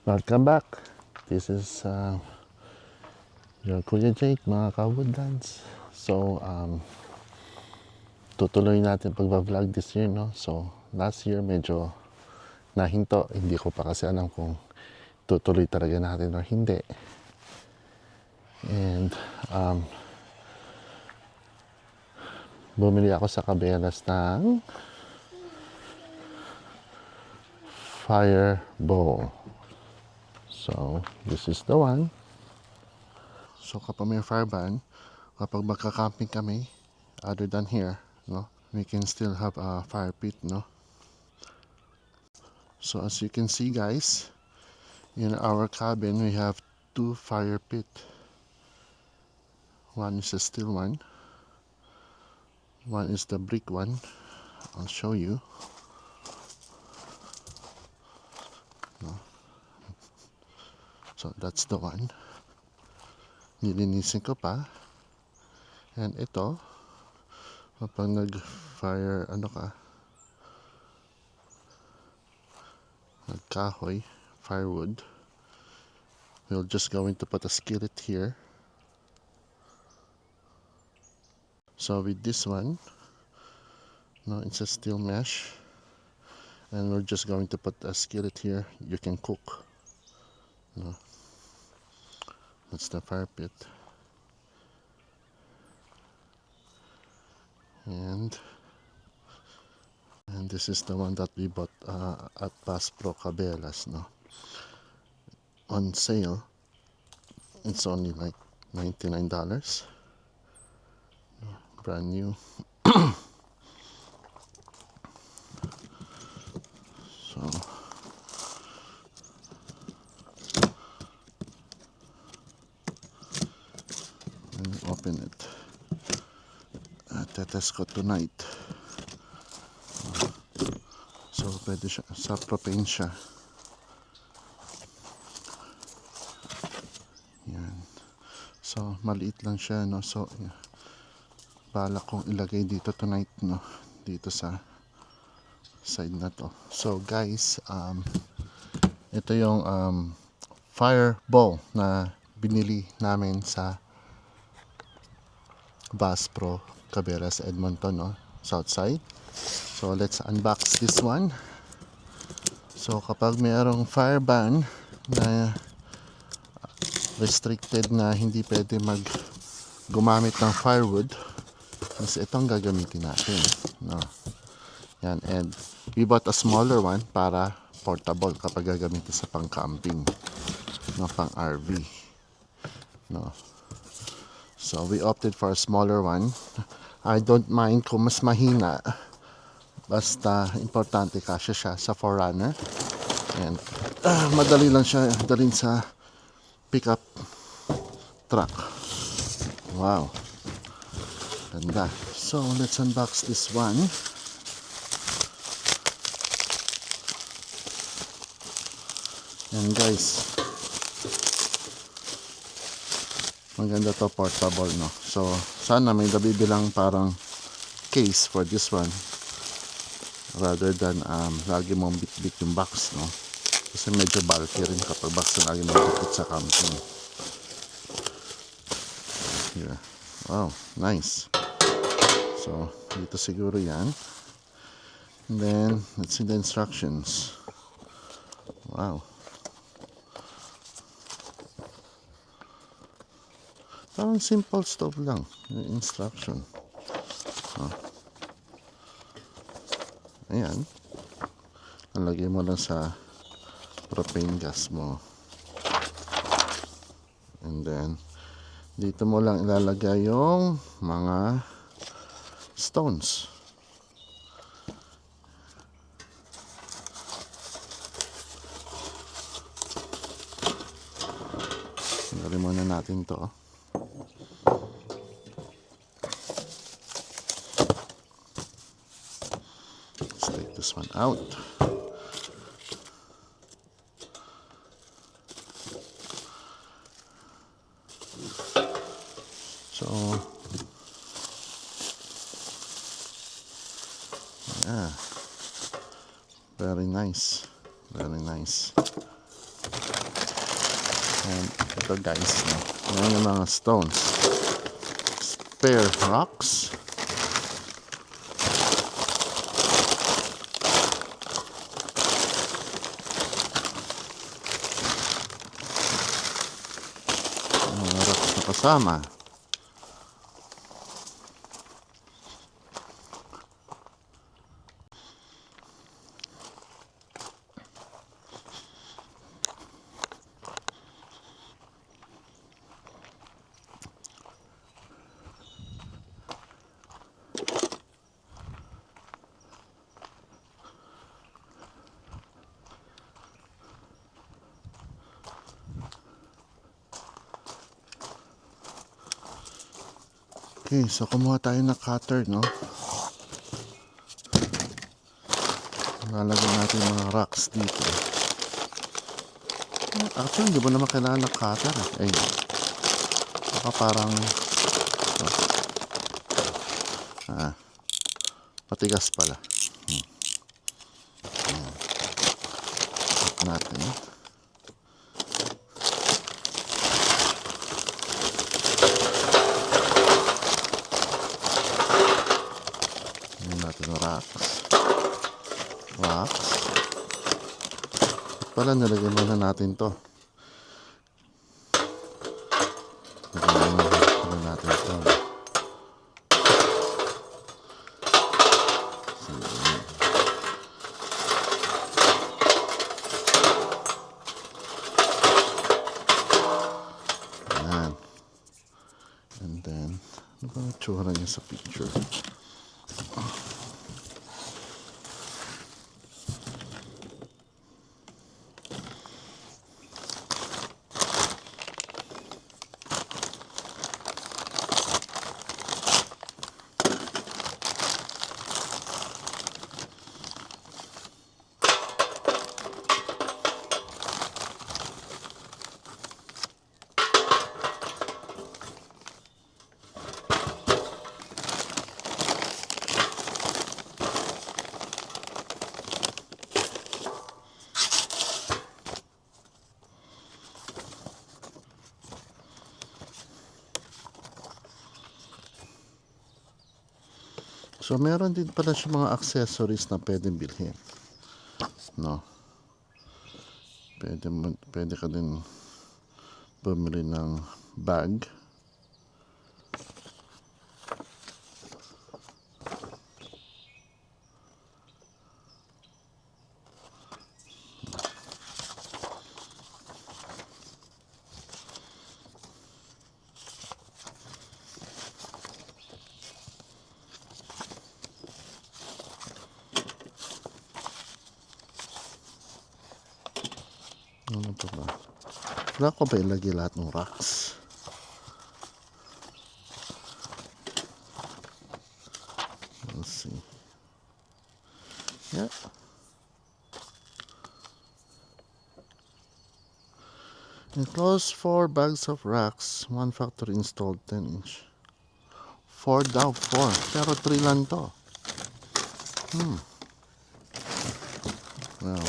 Welcome back. This is your Kuya Jake, mga ka-woodlands. So, tutuloy natin pagbablog this year, no? So, last year medyo nahinto. Hindi ko pa kasi alam kung tutuloy talaga natin or hindi. And, bumili ako sa Cabela's ng Fireball. So, this is the one. So, kapag may fireban, kapag magka-camping kami, other than here, no, we can still have a fire pit, no. So, as you can see, guys, in our cabin, we have 2 fire pit. One is a steel one. One is the brick one. I'll show you. No. So, that's the one. Nilinisin ko pa. And ito, kapag nag-fire, nagkahoy, firewood, we're just going to put a skillet here. So with this one, no, it's a steel mesh, and we're just going to put a skillet here. You can cook. No, that's the fire pit. And this is the one that we bought at Bass Pro Cabela's, no, on sale. It's only like $99, brand new. So let me open it. Tetest ko tonight. So pwede siya sa propane siya. Yan. So maliit lang siya, no. So balak kong ilagay dito tonight, no, dito sa side na to. So guys, ito yung fireball na binili namin sa Bass Pro Cabela's Edmonton, no, Southside. So let's unbox this one. So kapag mayroong fire ban na restricted na hindi pwede gumamit ng firewood, mas itong gagamitin natin, no. Yan, and we bought a smaller one para portable kapag gagamitin sa pang-camping, no, pang-RV, no. So we opted for a smaller one. I don't mind kung mas mahina, basta importante kasya siya sa 4Runner. And madali lang siya dalhin sa pickup truck. Wow, ganda. So let's unbox this one. And guys, maganda to, portable, no. So sana may nabibilang parang case for this one, rather than lagi mong bit-bit yung box, no, kasi medyo bulky rin kapag box na lagi mong bit-bit sa camping. Here. Wow, nice. So dito siguro yan. And then let's see the instructions. Wow, parang simple stove lang yung instruction. Ayan, nalagay mo lang sa propane gas mo, and then dito mo lang ilalagay yung mga stones. Tanggalin muna natin to. Let's take this one out. So yeah, very nice, very nice. And ito guys, no? Yan yung mga stones. Spare rocks. Mga rocks na kasama. Okay, so kumuha tayo ng cutter, no? Lalagyan natin yung mga rocks dito. Actually, hindi mo naman kailangan ng cutter. Ay, baka parang patigas pala. Natin. Rocks. Pala nilagyan muna natin to. Nilagyan muna natin to. Ayan. And then, ano ba ang tsura niya sa picture? So, meron din pala siya mga accessories na pwedeng bilhin. No? Pwede ka din bumili ng bag. Ano pa ba? Wala ko ba ilagay lahat ng rocks? Let's see. Yeah. Enclose 4 bags of rocks. 1 factory installed 10-inch. 4 daw, 4. Pero 3 lang to. Well.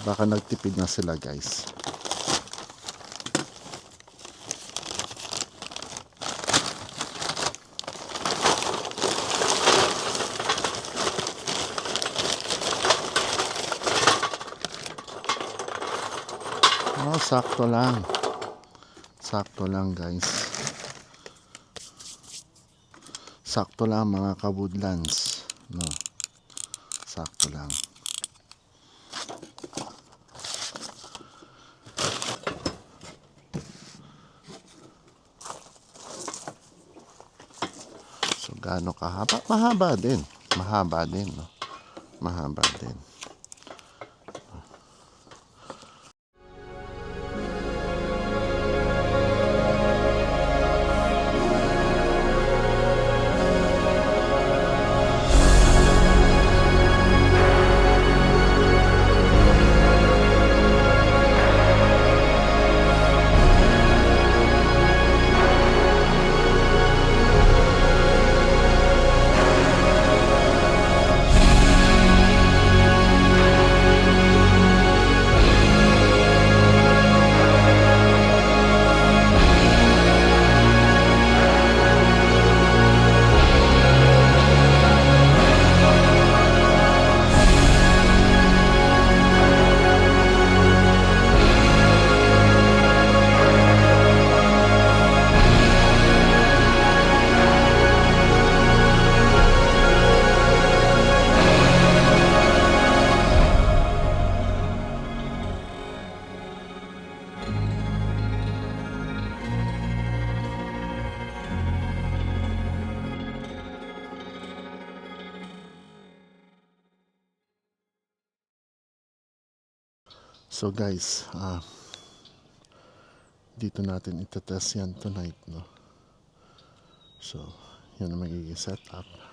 Baka nagtipid na sila guys. Oh, sakto lang. Sakto lang guys. Sakto lang mga ka-woodlands. No. Sakto lang. Gaano kahaba? Mahaba din. Mahaba din, no? Mahaba din. So guys, dito natin itetest yan tonight, no? So, yan ang magiging setup.